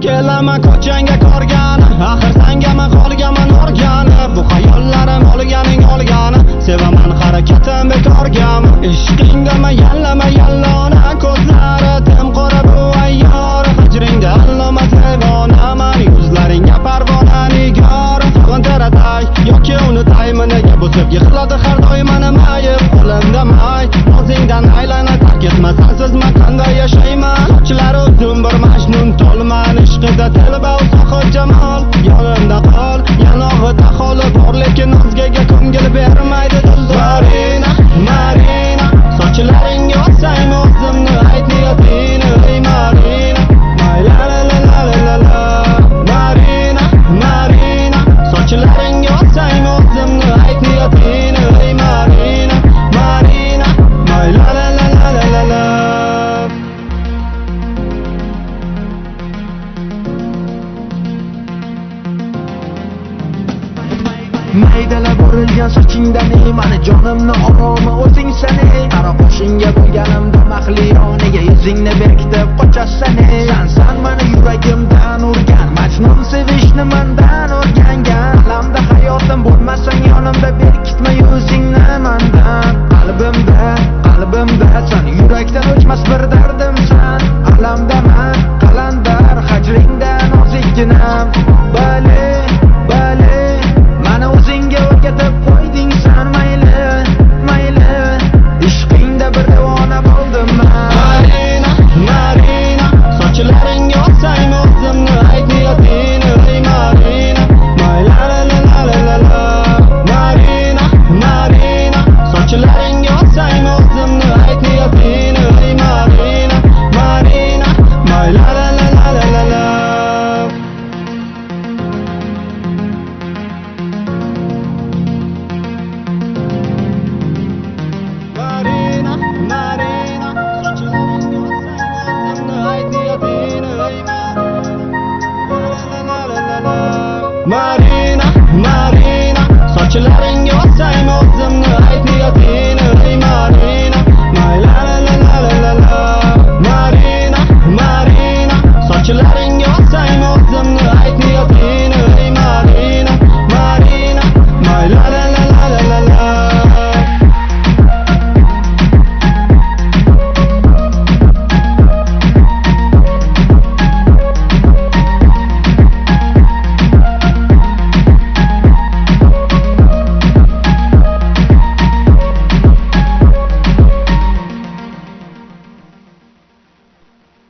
kelaman ko'changga korgani, axir sangami qolganman o'rgani. Bu xayollarim olganing sevaman harakatim bekorgami. Ishqingdami yallama yallona, ko'zlari tim qora bu ayyor. Hijringda alloma hayvonaman, yuzlaringga parvona nigor. Sog'intiratay yoki unutaymi, nega bu sevgi qiladi har doim meni mayib. Qo'limda may, o'zingdan aylanib tark etma, sensiz men qanday yashayman. Sochlari uzun bir majnun tolman, ishqida telba sohib jamol. Yonimda qol, yanog'ida holi bor, lekin o'zgaga ko'ngil bermaydi dildoring. Marina, sochlaringga olsang o'zimni ayt niyatingni, ey Marina. La la la la la la. Marina, Marina, sochlaringga olsang o'zimni ayt niyatingni, ey Marina. Marina, la la la la la la. Maydalab urilgan sochingdan mani jonimni oromi o'zingsan. Qaro qo'shinga bo'lganimda maxliyoniga yuzingni berkitib qochasan. Sen mani yuragimdan urgan, majnun sevishni mendan o'rgangan. Alamda hayotim bo'lmasang yonimda